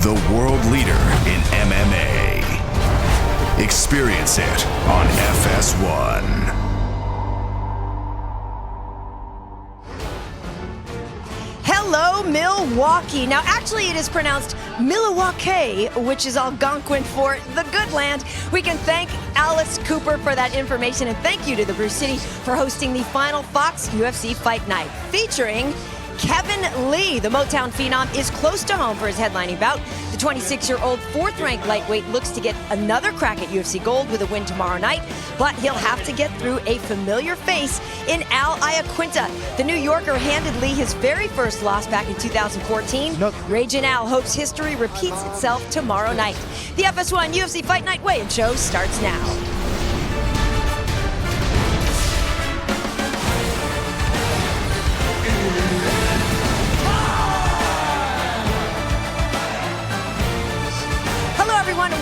The world leader in MMA. Experience it on FS1. Hello, Milwaukee. Now, actually, it is pronounced Milwaukee, which is Algonquin for the good land. We can thank Alice Cooper for that information, and thank you to the Brew City for hosting the final Fox UFC Fight Night, featuring Kevin Lee. The Motown Phenom is close to home for his headlining bout. The 26-year-old fourth-ranked lightweight looks to get another crack at UFC Gold with a win tomorrow night, but he'll have to get through a familiar face in Iaquinta. The New Yorker handed Lee his very first loss back in 2014. Ragin' Al hopes history repeats itself tomorrow night. The FS1 UFC Fight Night weigh-in show starts now.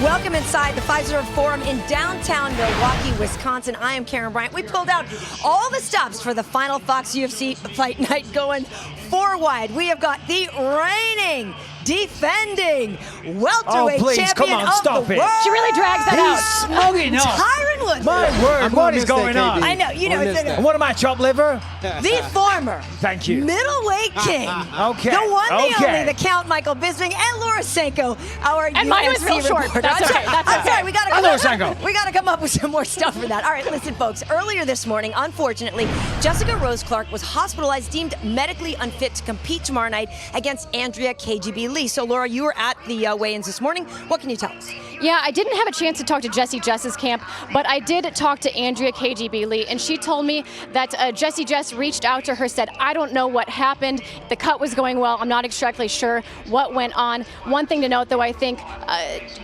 Welcome inside the Pfizer Forum in downtown Milwaukee, Wisconsin. I am Karen Bryant. We pulled out all the stops for the final Fox UFC Fight Night going four wide. We have got the reigning, defending welterweight champion of the world. She really drags that out. Smoking up. Tyron Woodley. My word, what is going on? I know, you know. And what am I, chopped liver? The former Thank you. middleweight king. Okay. The one, the Okay. only, the Count Michael Bisping, and Laura Sanko, our And mine was real short, but that's okay. I'm sorry, we gotta Laura Sanko. come up with some more stuff for that. All right, listen, folks. Earlier this morning, unfortunately, Jessica Rose Clark was hospitalized, deemed medically unfit to compete tomorrow night against Andrea KGB Lee. So, Laura, you were at the weigh-ins this morning. What can you tell us? Yeah, I didn't have a chance to talk to Jessie Jess's camp, but I did talk to Andrea KGB Lee, and she told me that Jessie Jess reached out to her, said, I don't know what happened. The cut was going well. I'm not exactly sure what went on. One thing to note, though, I think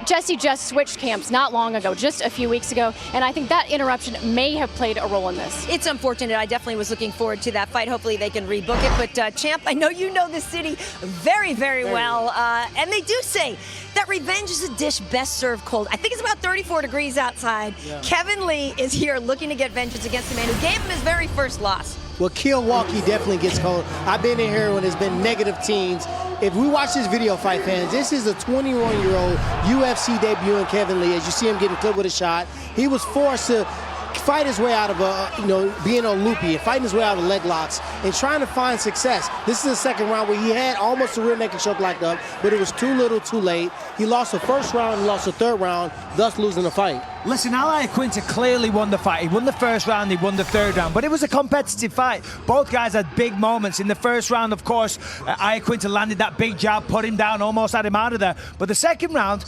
Jessie Jess switched camps not long ago, just a few weeks ago, and I think that interruption may have played a role in this. It's unfortunate. I definitely was looking forward to that fight. Hopefully they can rebook it. But, Champ, I know you know this city very, very well, and they do say that revenge is a dish best served cold. I think it's about 34 degrees outside. Yeah. Kevin Lee is here looking to get vengeance against the man who gave him his very first loss. Well, Milwaukee definitely gets cold. I've been in here when there's been negative teams. If we watch this video, fight fans, this is a 21-year-old UFC debuting Kevin Lee. As you see him getting clipped with a shot, he was forced to fight his way out of being on loopy and fighting his way out of leg locks and trying to find success. This is the second round where he had almost a rear naked choke locked up, but it was too little too late. He lost the first round and lost the third round, thus losing the fight. Listen, Iaquinta clearly won the fight. He won the first round, he won the third round, but it was a competitive fight. Both guys had big moments. In the first round, of course, Iaquinta landed that big jab, put him down, almost had him out of there. But the second round,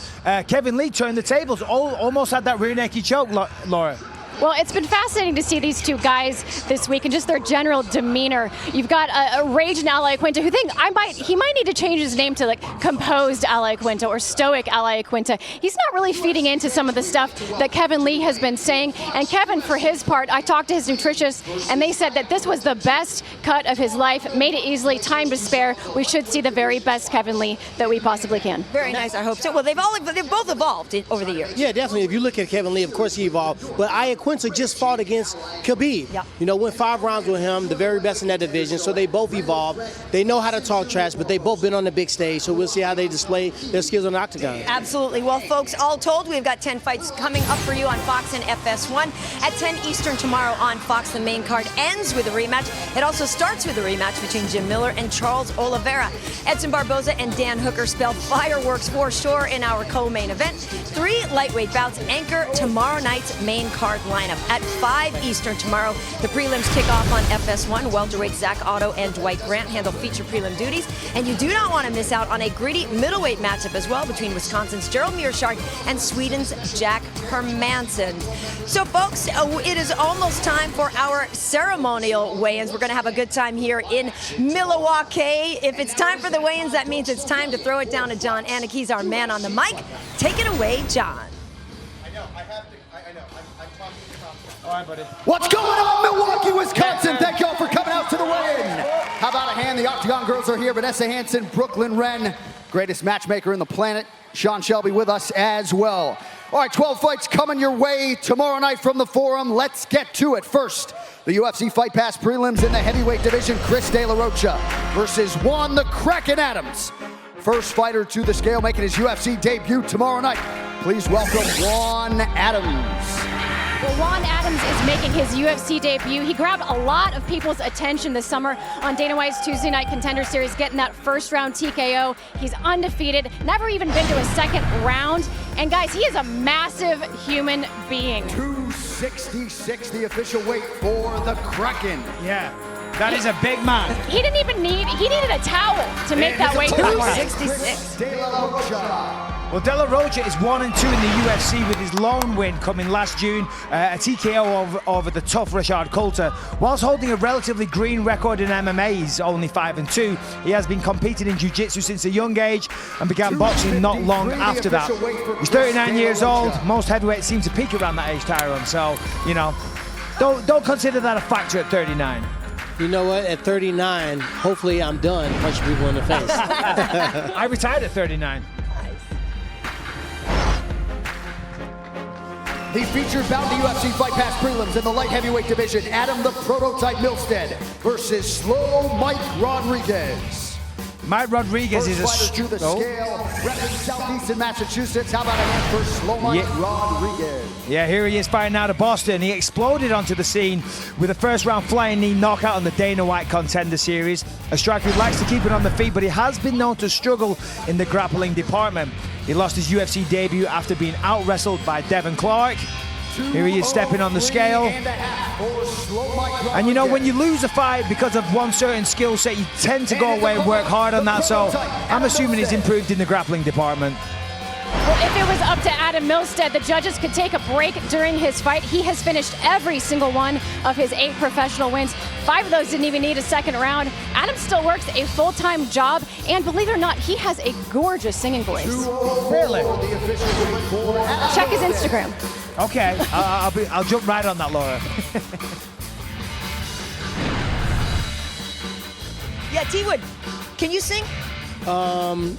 Kevin Lee turned the tables, almost had that rear naked choke, Laura. Well, it's been fascinating to see these two guys this week and just their general demeanor. You've got a raging Iaquinta who think he might need to change his name to like composed Iaquinta or stoic Iaquinta. He's not really feeding into some of the stuff that Kevin Lee has been saying. And Kevin, for his part, I talked to his nutritionist and they said that this was the best cut of his life, made it easily, time to spare. We should see the very best Kevin Lee that we possibly can. Very nice, I hope so. Well, they've both evolved over the years. Yeah, definitely. If you look at Kevin Lee, of course he evolved, but Iaquinta just fought against Khabib. Yeah. You know, went 5 rounds with him, the very best in that division, so they both evolved. They know how to talk trash, but they both been on the big stage, so we'll see how they display their skills on the octagon. Absolutely. Well, folks, all told, we've got 10 fights coming up for you on Fox and FS1. At 10 Eastern tomorrow on Fox, the main card ends with a rematch. It also starts with a rematch between Jim Miller and Charles Oliveira. Edson Barboza and Dan Hooker spell fireworks for sure in our co-main event. 3 lightweight bouts anchor tomorrow night's main card lineup. At 5 Eastern tomorrow, the prelims kick off on FS1. Welterweight Zach Otto and Dwight Grant handle feature prelim duties. And you do not want to miss out on a gritty middleweight matchup as well between Wisconsin's Gerald Meerschaert and Sweden's Jack Hermansson. So, folks, it is almost time for our ceremonial weigh-ins. We're going to have a good time here in Milwaukee. If it's time for the weigh-ins, that means it's time to throw it down to John Anik. He's our man on the mic. Take it away, John. I know. I'm talking to All right, buddy. What's going on, Milwaukee, Wisconsin? Thank y'all for coming out to the weigh-in. How about a hand? The Octagon girls are here. Vanessa Hansen, Brooklyn Wren, greatest matchmaker in the planet. Sean Shelby with us as well. All right, 12 fights coming your way tomorrow night from the Forum. Let's get to it. First, the UFC Fight Pass prelims in the heavyweight division. Chris De La Rocha versus Juan the Kraken Adams. First fighter to the scale, making his UFC debut tomorrow night. Please welcome Vaughn Adams. Well, Vaughn Adams is making his UFC debut. He grabbed a lot of people's attention this summer on Dana White's Tuesday Night Contender Series, getting that first-round TKO. He's undefeated, never even been to a second round. And guys, he is a massive human being. 266, the official weight for the Kraken. Yeah, that is a big man. He didn't even need, he needed a towel to make that weight cut. 266. De La Rocha. Well, De La Rocha is 1-2 in the UFC with his lone win coming last June, a TKO over the tough Rashad Coulter. Whilst holding a relatively green record in MMA, he's only 5-2. He has been competing in jiu-jitsu since a young age and began boxing not long after that. He's 39 years old. Most heavyweights seem to peak around that age, Tyrone. So, you know, don't consider that a factor at 39. You know what? At 39, hopefully I'm done punching people in the face. I retired at 39. The featured bout in the UFC Fight Pass prelims in the light heavyweight division, Adam the Prototype Milstead versus Slow Mike Rodriguez. Mike Rodriguez is a fighter to the scale, repping southeastern Massachusetts. How about a hand for Slow Mike Rodriguez? Yeah, here he is fighting out of Boston. He exploded onto the scene with a first-round flying knee knockout on the Dana White Contender Series. A striker who likes to keep it on the feet, but he has been known to struggle in the grappling department. He lost his UFC debut after being out-wrestled by Devin Clark. Here he is stepping on the scale. And you know, when you lose a fight because of one certain skill set, you tend to go away and work hard on that. So I'm assuming he's improved in the grappling department. Well, if it was up to Adam Milstead, the judges could take a break during his fight. He has finished every single one of his 8 professional wins. 5 of those didn't even need a second round. Adam still works a full-time job, and believe it or not, he has a gorgeous singing voice. Really? Check his Instagram. Okay, I'll jump right on that, Laura. Yeah, T-Wood, can you sing?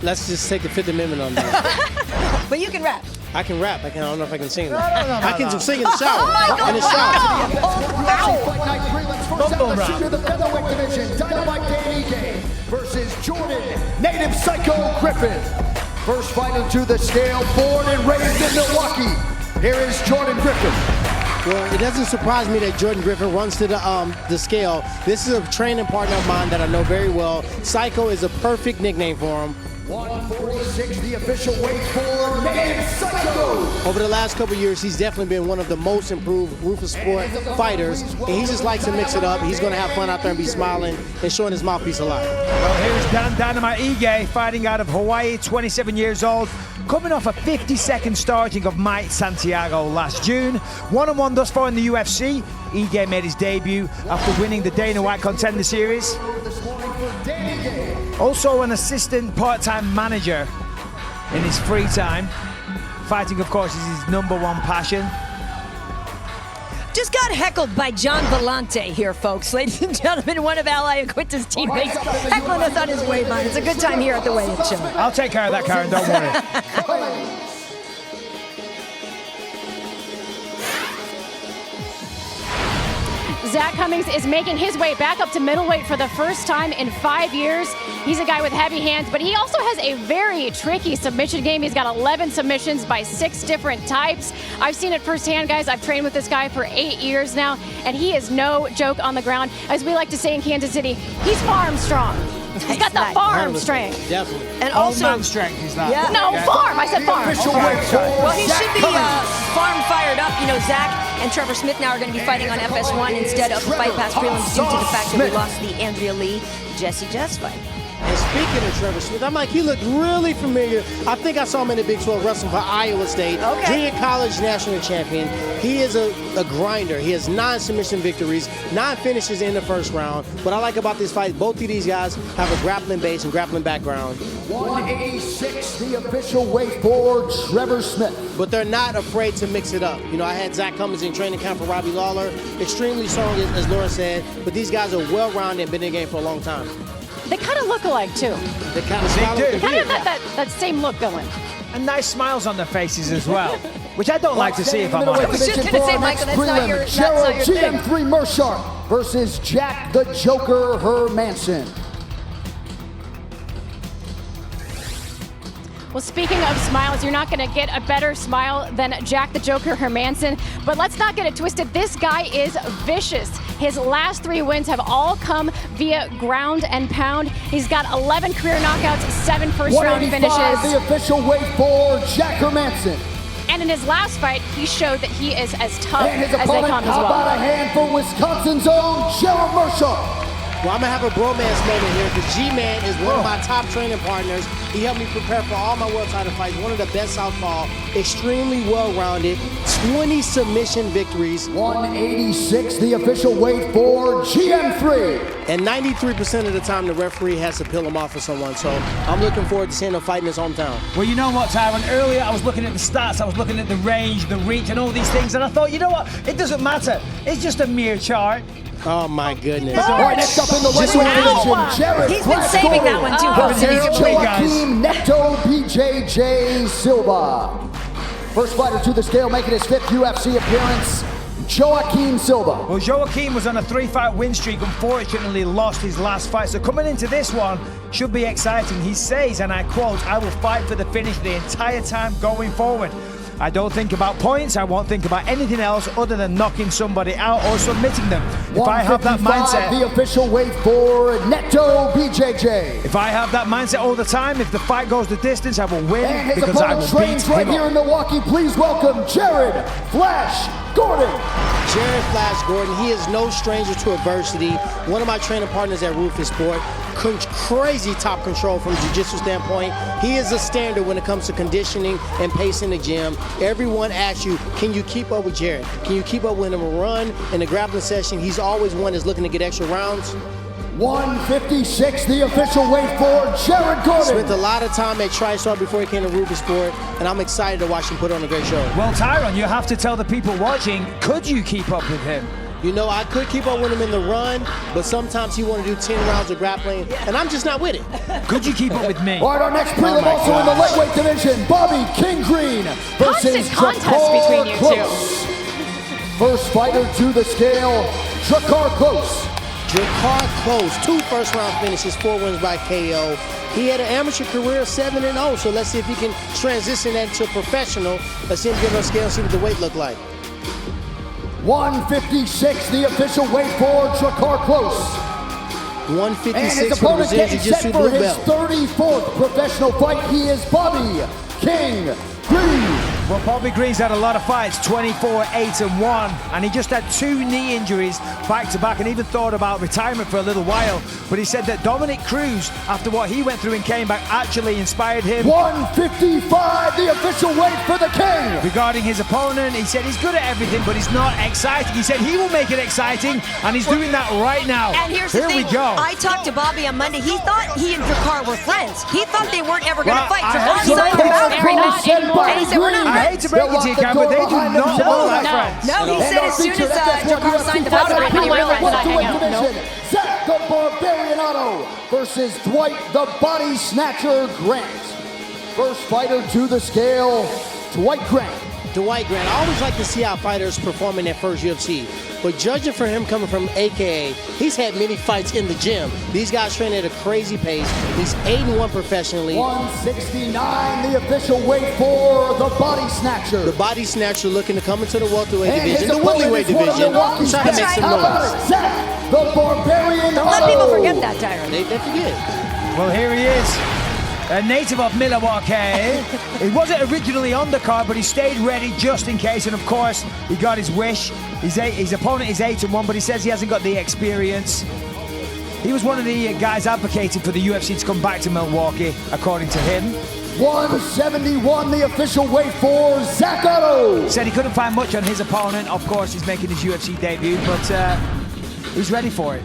Let's just take the Fifth Amendment on that. But you can rap. I can rap. I don't know if I can sing. No, I can sing in the shower. Oh in the shower. Fight Night prelims. First out, the shooter of the featherweight division, Dynamite Dan versus Jordan Native Psycho Griffin. First fighter to the scale, born and raised in Milwaukee. Here is Jordan Griffin. Well, it doesn't surprise me that Jordan Griffin runs to the scale. This is a training partner of mine that I know very well. Psycho is a perfect nickname for him. 146, the official weight for Native Psycho. Over the last couple of years, he's definitely been one of the most improved Rufus Sport fighters. And he just likes to mix it up. He's going to have fun out there and be smiling and showing his mouthpiece a lot. Well, here's Dan Dynamite Ige fighting out of Hawaii, 27 years old. Coming off a 50-second starting of Mike Santiago last June. 1-1 thus far in the UFC. Ige made his debut after winning the Dana White Contender Series. Also an assistant part-time manager in his free time. Fighting, of course, is his #1 passion. Just got heckled by John Vellante here, folks. Ladies and gentlemen, one of Iaquinta's teammates heckling us on his wave line. It's a good time here at the weigh-in show. I'll take care of that, Karen, don't worry. Zach Cummings is making his way back up to middleweight for the first time in 5 years. He's a guy with heavy hands, but he also has a very tricky submission game. He's got 11 submissions by 6 different types. I've seen it firsthand, guys. I've trained with this guy for 8 years now, and he is no joke on the ground. As we like to say in Kansas City, he's farm strong. He's got the farm strength. Definitely. And Also, also, man strength is that. Yeah. No, farm. I said farm. well, he should be farm fired up. You know, Zach and Trevor Smith now are going to be fighting on FS1 instead of the Fight Pass prelims due to the fact that we lost the Andrea Lee Jesse Jess fight. And speaking of Trevor Smith, I'm like, he looked really familiar. I think I saw him in the Big 12 wrestling for Iowa State. Okay. Junior college national champion. He is a grinder. He has 9 submission victories, 9 finishes in the first round. What I like about this fight, both of these guys have a grappling base and grappling background. 186, the official weight for Trevor Smith. But they're not afraid to mix it up. You know, I had Zach Cummings in training camp for Robbie Lawler. Extremely strong, as Laura said. But these guys are well-rounded and been in the game for a long time. They kind of look alike, too. They kind of do. Kind of that same look going. And nice smiles on their faces as well, which I don't like to see if I'm honest. I was just going to say, Michael, that's not your thing. GM3 Mershart versus Jack the Joker Hermanson. Well, speaking of smiles, you're not going to get a better smile than Jack the Joker Hermanson. But let's not get it twisted. This guy is vicious. His last 3 wins have all come via ground and pound. He's got 11 career knockouts, 7 first-round finishes. The official weight for Jack Hermanson. And in his last fight, he showed that he is as tough And his as they opponent, come as how well. about a hand for Wisconsin's own Gerald Marshall? Well, I'm going to have a bromance moment here because G-Man is one of my top training partners. He helped me prepare for all my world title fights. One of the best southpaw, extremely well-rounded, 20 submission victories. 186, the official weight for GM3. And 93% of the time, the referee has to peel him off for someone. So I'm looking forward to seeing him fight in his hometown. Well, you know what, Tyron? Earlier, I was looking at the stats, I was looking at the range, the reach, and all these things, and I thought, you know what? It doesn't matter. It's just a mere chart. Oh, my goodness. All right, next up in the lightweight division, Jared He's been saving that one, too. versus Joakim Neto BJJ Silva. First fighter to the scale, making his 5th UFC appearance, Joakim Silver. Well, Joakim was on a 3-fight win streak, unfortunately lost his last fight. So coming into this one should be exciting. He says, and I quote, "I will fight for the finish the entire time going forward. I don't think about points. I won't think about anything else other than knocking somebody out or submitting them." If I have that mindset, the official weight for Neto BJJ. if I have that mindset all the time, if the fight goes the distance, I will win And his because I opponent will beat trains right him here up. in Milwaukee. Please welcome Jared Flash Gordon. Jared Flash Gordon, he is no stranger to adversity. One of my training partners at Rufus Sport. Crazy top control from a jiu-jitsu standpoint. He is a standard when it comes to conditioning and pace in the gym. Everyone asks you, can you keep up with Jared? Can you keep up with him a run in the grappling session? He's always one that's looking to get extra rounds. 156, the official weight for Jared Gordon. Spent a lot of time at TriStar before he came to Rufus Sport, and I'm excited to watch him put on a great show. Well, Tyron, you have to tell the people watching, could you keep up with him? You know, I could keep up with him in the run, but sometimes he want to do 10 rounds of grappling, and I'm just not with it. Could you keep up with me? All right, our next prelim also in the lightweight division, Bobby King Green versus Constant contest Drakkar between you Close. First fighter to the scale, Drakkar Close. Drakkar Close, 2 first-round finishes, 4 wins by KO. He had an amateur career of 7-0, so let's see if he can transition that to professional. Let's see him get on the scale and see what the weight look like. 156, the official weight for Drakkar Close. 156 And his for the opponent Brazilian getting Jiu-Jitsu set for blue his belt. 34th professional fight. He is Bobby King Green. Well, Bobby Green's had a lot of fights, 24, 8-1, and he just had 2 knee injuries back-to-back and even thought about retirement for a little while. But he said that Dominic Cruz, after what he went through and came back, actually inspired him. 155, the official weight for the King. Regarding his opponent, he said he's good at everything, but he's not exciting. He said he will make it exciting, and he's doing that right now. And here's the Here thing. we go. I talked to Bobby on Monday. He thought he and Drakkar were friends. He thought they weren't ever going to Well, fight. I Drakkar heard signed him out. They're not anymore. And he said, we're not I hate to break it to you, Cam, but they do not look like friends. No, he said as soon as Drakkar signed him out, That's they not realized how that. I hang out. Nope. Zach the Barbarianato versus Dwight the Body Snatcher Grant. First fighter to the scale, Dwight Grant. Dwight Grant. I always like to see how fighters perform in their first UFC. But judging for him coming from AKA, he's had many fights in the gym. These guys train at a crazy pace. He's 8-1 professionally. 169, the official weight for the Body Snatcher. The Body Snatcher looking to come into the welterweight And division, his the opponent Woodlyweight is one of division. Milwaukee's Trying to make best. some How about noise. it, Zach the Barbarian Don't let people forget that, Tyron. They forget. Well, here he is. A native of Milwaukee. He wasn't originally on the card, but he stayed ready just in case. And of course, he got his wish. His opponent is 8-1, but he says he hasn't got the experience. He was one of the guys advocating for the UFC to come back to Milwaukee, according to him. 171, the official weight for Zach Otto. Said he couldn't find much on his opponent. Of course, he's making his UFC debut, but he's ready for it.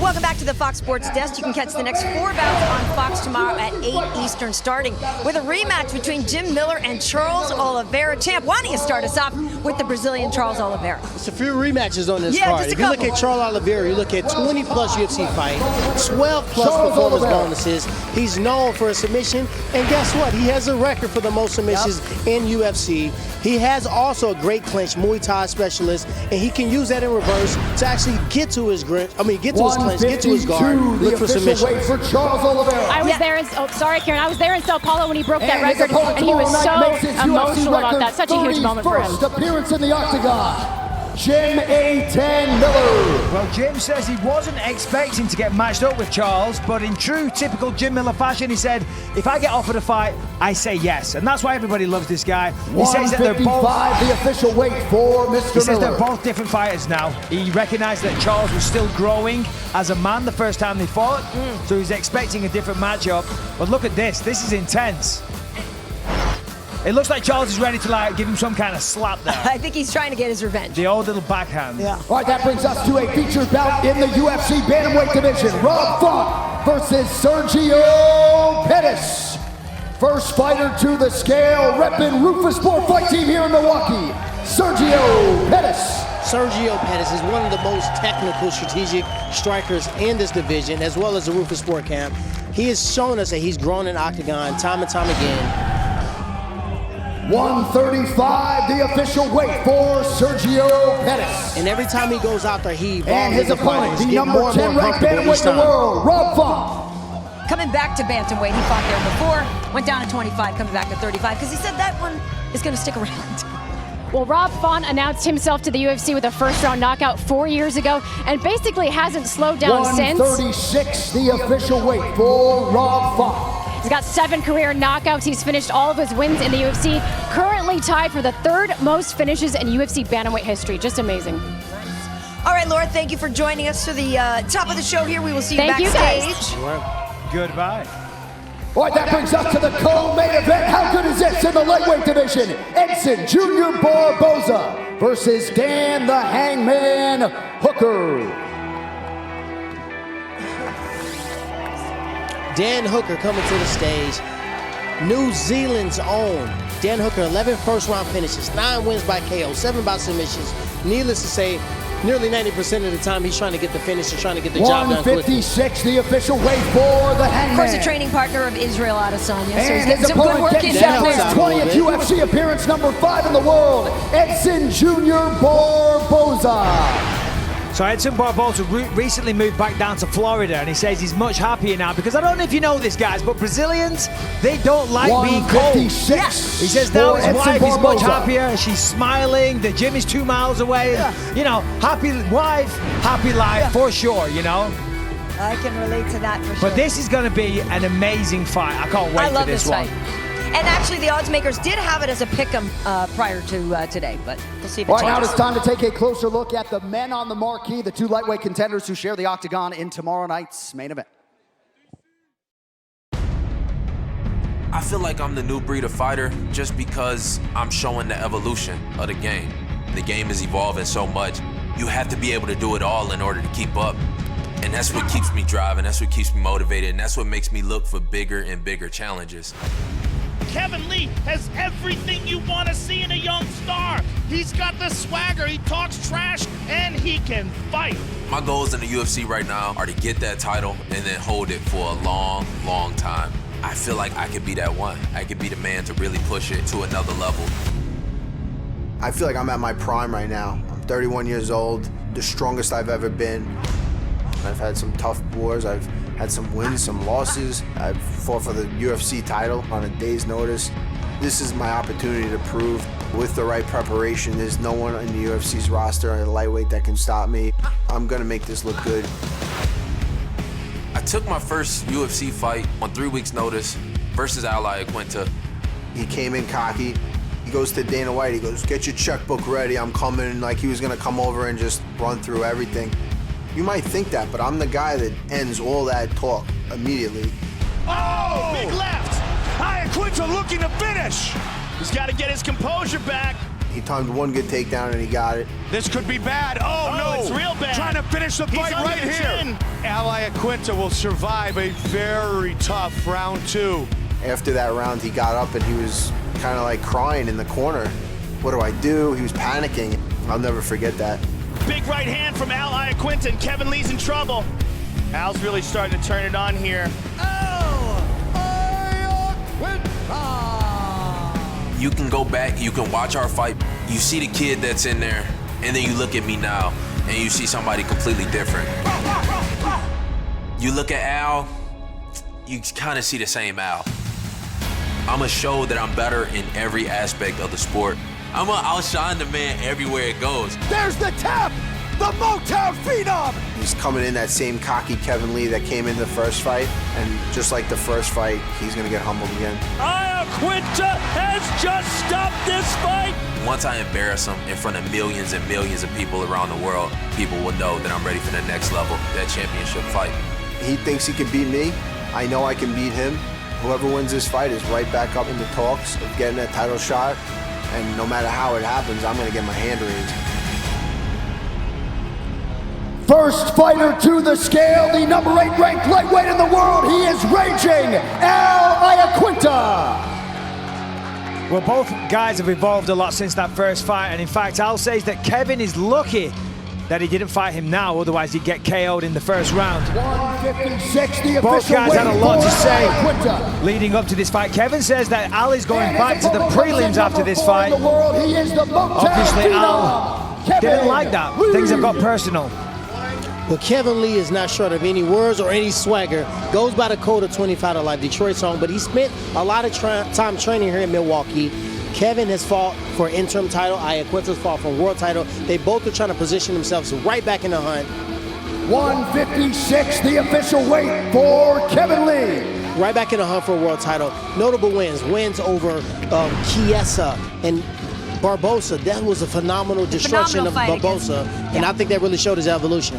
Welcome back to the Fox Sports Desk. You can catch the next 4 bouts on Fox tomorrow at 8 Eastern, starting with a rematch between Jim Miller and Charles Oliveira. Champ, why don't you start us off with the Brazilian Charles Oliveira. It's a few rematches on this Yeah, card. just a If you look couple. at Charles Oliveira, you look at 20-plus UFC fights, 12-plus performance bonuses. He's known for a submission, and guess what? He has a record for the most submissions in UFC. He has also a great clinch, Muay Thai specialist, and he can use that in reverse to actually get to his grip. I mean, get to his clinch, get to his guard, look for submission. For Charles Oliveira. I was there in, sorry, Karen. I was there in Sao Paulo when he broke that record, and he was so emotional about that. Such a huge moment for him. First appearance in the octagon. Jim A10 Miller. Well, Jim says he wasn't expecting to get matched up with Charles, but in true typical Jim Miller fashion, he said, if I get offered a fight, I say yes. And that's why everybody loves this guy. He says that they're both, the official weight for Mr. Miller. He says they're both different fighters now. He recognized that Charles was still growing as a man the first time they fought, so he's expecting a different matchup. But look at this. This is intense. It looks like Charles is ready to give him some kind of slap there. I think he's trying to get his revenge. The old little backhand. Yeah. All right, that brings us to a featured bout in the UFC Bantamweight division. Rob Vaughn versus Sergio Pettis. First fighter to the scale, repping Rufus Sport Fight Team here in Milwaukee, Sergio Pettis. Sergio Pettis is one of the most technical, strategic strikers in this division, as well as the Rufus Sport Camp. He has shown us that he's grown in octagon time and time again. 135, the official weight for Sergio Pettis. And every time he goes out there, he and his opponent, the number 10 ranked bantamweight in the world, Rob Vaughn. Coming back to bantamweight, he fought there before, went down to 25, coming back to 35, because he said that one is going to stick around. Well, Rob Vaughn announced himself to the UFC with a first-round knockout 4 years ago, and basically hasn't slowed down since. 136, the official weight for Rob Vaughn. He's got 7 career knockouts. He's finished all of his wins in the UFC. Currently tied for the 3rd most finishes in UFC bantamweight history. Just amazing. All right, Laura, thank you for joining us to the top of the show here. We will see you Thank you, backstage. guys. Goodbye. All right, that brings us to the co-main event. How good is this in the lightweight division? Edson Jr. Barboza versus Dan the Hangman Hooker. Dan Hooker coming to the stage. New Zealand's own. Dan Hooker, 11 first-round finishes, 9 wins by KO, 7 by submissions. Needless to say, nearly 90% of the time he's trying to get the finish and trying to get the job done quickly. 156, the official weight for the Hangman. Of course, a training partner of Israel Adesanya, so he's And getting his some good opponent work in getting down his there. 20th UFC appearance, number 5 in the world, Edson Jr. Barboza. So Edson Barboza recently moved back down to Florida, and he says he's much happier now because I don't know if you know this, guys, but Brazilians, they don't like being cold. 156. He says now his wife is much Barboza. happier. She's smiling. The gym is 2 miles away. You know, happy wife, happy life for sure, you know. I can relate to that for sure. But this is going to be an amazing fight. I can't wait for this one. fight. And actually, the odds makers did have it as a pick'em prior to today, but we'll see if it All right, now changes. it's time to take a closer look at the men on the marquee, the 2 lightweight contenders who share the octagon in tomorrow night's main event. I feel like I'm the new breed of fighter just because I'm showing the evolution of the game. The game is evolving so much. You have to be able to do it all in order to keep up. And that's what keeps me driving, that's what keeps me motivated, and that's what makes me look for bigger and bigger challenges. Kevin Lee has everything you want to see in a young star. He's got the swagger, he talks trash, and he can fight. My goals in the UFC right now are to get that title and then hold it for a long, long time. I feel like I could be that one. I could be the man to really push it to another level. I feel like I'm at my prime right now. I'm 31 years old, the strongest I've ever been. I've had some tough wars, I've had some wins, some losses. I've fought for the UFC title on a day's notice. This is my opportunity to prove with the right preparation, there's no one in the UFC's roster at a lightweight that can stop me. I'm gonna make this look good. I took my first UFC fight on 3 weeks' notice versus Iaquinta. He came in cocky. He goes to Dana White, he goes, get your checkbook ready, I'm coming. Like he was gonna come over and just run through everything. You might think that, but I'm the guy that ends all that talk immediately. Oh, big left. Iaquinta looking to finish. He's got to get his composure back. He timed one good takedown and he got it. This could be bad. Oh no, it's real bad. Trying to finish the fight right here. Iaquinta will survive a very tough round 2. After that round, he got up and he was kind of like crying in the corner. what do I do? He was panicking. I'll never forget that. Big right hand from Al Iaquinta, and Kevin Lee's in trouble. Al's really starting to turn it on here. You can go back, you can watch our fight, you see the kid that's in there, and then you look at me now, and you see somebody completely different. You look at Al, you kind of see the same Al. I'm gonna show that I'm better in every aspect of the sport. I'm gonna outshine the man everywhere it goes. There's the tap! The Motown Phenom! He's coming in that same cocky Kevin Lee that came in the first fight, and just like the first fight, he's gonna get humbled again. Iaquinta has just stopped this fight! Once I embarrass him in front of millions and millions of people around the world, people will know that I'm ready for the next level, that championship fight. He thinks he can beat me. I know I can beat him. Whoever wins this fight is right back up in the talks of getting that title shot, and no matter how it happens, I'm gonna get my hand raised. First fighter to the scale, the number 8 ranked lightweight in the world. He is raging, Al Iaquinta. Well, both guys have evolved a lot since that first fight, and in fact, Al says that Kevin is lucky that he didn't fight him now, otherwise he'd get KO'd in the first round. 156, the Both official guys had a lot to say Iaquinta. leading up to this fight. Kevin says that Al is going back to the prelims after this fight. Obviously, Al didn't like that. Things have got personal. Well, Kevin Lee is not short of any words or any swagger. Goes by the code of 25 to life, Detroit song, but he spent a lot of time training here in Milwaukee. Kevin has fought for an interim title. Iaquinta's fought for a world title. They both are trying to position themselves right back in the hunt. 156, the official weight for Kevin Lee. Right back in the hunt for a world title. Notable wins over Chiesa and Barbosa. That was a phenomenal destruction of Barbosa, and I think that really showed his evolution.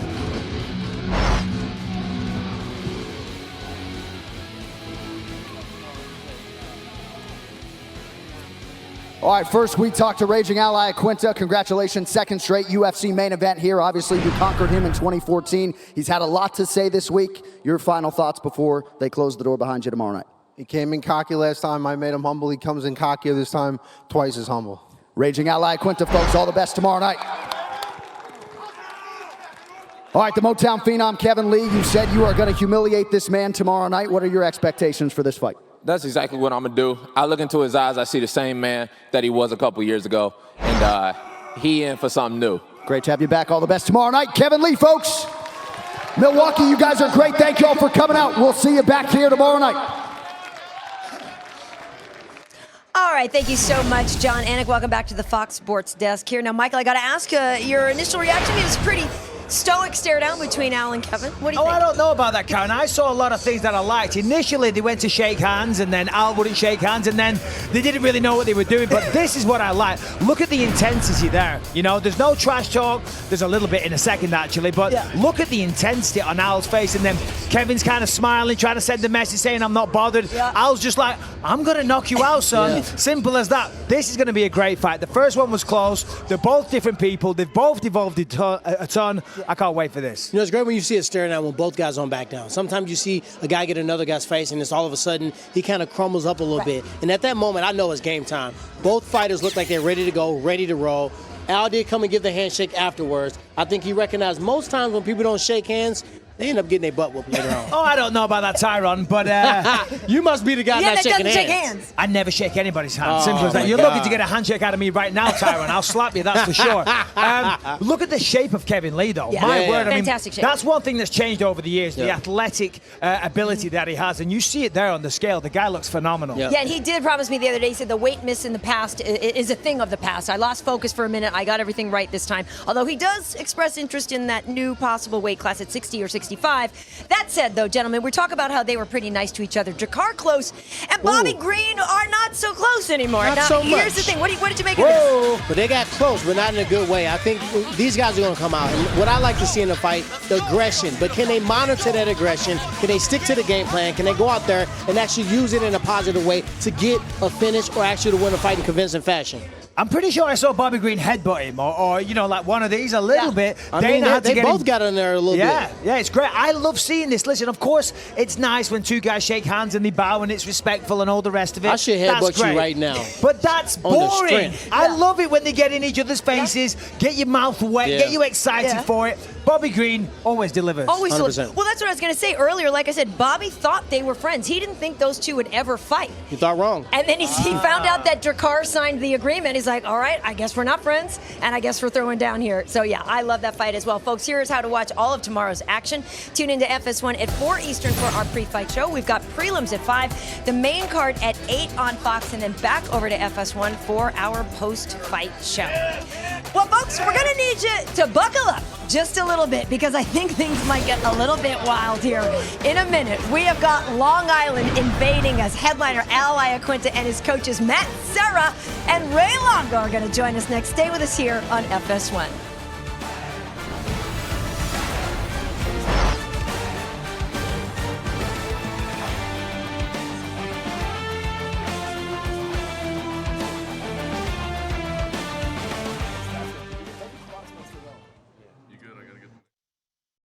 All right, first we talked to raging Al Iaquinta. Congratulations, second straight UFC main event here. Obviously, you conquered him in 2014. He's had a lot to say this week. Your final thoughts before they close the door behind you tomorrow night. He came in cocky last time. I made him humble. He comes in cockier this time, twice as humble. Raging Al Iaquinta, folks. All the best tomorrow night. All right, the Motown Phenom, Kevin Lee, you said you are going to humiliate this man tomorrow night. What are your expectations for this fight? That's exactly what I'm going to do. I look into his eyes, I see the same man that he was a couple years ago, and he in for something new. Great to have you back. All the best tomorrow night. Kevin Lee, folks. Milwaukee, you guys are great. Thank you all for coming out. We'll see you back here tomorrow night. All right, thank you so much, John Anik. Welcome back to the Fox Sports desk here. Now, Michael, I got to ask your initial reaction. It was pretty stoic stare down between Al and Kevin. What do you think? I don't know about that, Karen. I saw a lot of things that I liked. Initially, they went to shake hands, and then Al wouldn't shake hands, and then they didn't really know what they were doing. But this is what I like. Look at the intensity there. You know, there's no trash talk. There's a little bit in a second, actually. But look at the intensity on Al's face, and then Kevin's kind of smiling, trying to send a message saying, I'm not bothered. Al's just like, I'm going to knock you out, son. Simple as that. This is going to be a great fight. The first one was close. They're both different people. They've both evolved a ton. I can't wait for this. You know, it's great when you see it staring down when both guys don't back down. Sometimes you see a guy get another guy's face, and it's all of a sudden he kind of crumbles up a little bit. And at that moment, I know it's game time. Both fighters look like they're ready to go, ready to roll. Al did come and give the handshake afterwards. I think he recognized most times when people don't shake hands, they end up getting their butt whooped later on. I don't know about that, Tyron, but you must be the guy not shaking hands. Shake hands. I never shake anybody's hand. Simple as that. You're looking to get a handshake out of me right now, Tyron. I'll slap you, that's for sure. Look at the shape of Kevin Lee, though. My word, fantastic shape. That's one thing that's changed over the years, the athletic ability that he has. And you see it there on the scale. The guy looks phenomenal. Yeah, and he did promise me the other day, he said the weight miss in the past is a thing of the past. I lost focus for a minute. I got everything right this time. Although he does express interest in that new possible weight class at 60 or 65. That said, though, gentlemen, we talk about how they were pretty nice to each other. Jakar Close and Bobby Green are not so close anymore. Not now, so much. Here's the thing. What did you make of this? But they got close, but not in a good way. I think these guys are going to come out. And what I like to see in a fight, the aggression. But can they monitor that aggression? Can they stick to the game plan? Can they go out there and actually use it in a positive way to get a finish or actually to win a fight in convincing fashion? I'm pretty sure I saw Bobby Green headbutt him, or you know, like one of these a little bit. I mean, they both got in there a little bit. Yeah, it's great. I love seeing this. Listen, of course, it's nice when two guys shake hands and they bow and it's respectful and all the rest of it. I should headbutt you right now. But that's boring. I love it when they get in each other's faces, get your mouth wet, get you excited for it. Bobby Green always delivers. Always delivers. Well, that's what I was going to say earlier. Like I said, Bobby thought they were friends. He didn't think those two would ever fight. You thought wrong. And then he found out that Drakkar signed the agreement. He's like, all right, I guess we're not friends, and I guess we're throwing down here. So, yeah, I love that fight as well. Folks, here is how to watch all of tomorrow's action. Tune into FS1 at 4 Eastern for our pre-fight show. We've got prelims at 5, the main card at 8 on Fox, and then back over to FS1 for our post-fight show. Well, folks, we're going to need you to buckle up just a little bit, because I think things might get a little bit wild here. In a minute, we have got Long Island invading us. Headliner Al Iaquinta and his coaches Matt Serra and Ray Longo are going to join us next. Stay with us here on FS1.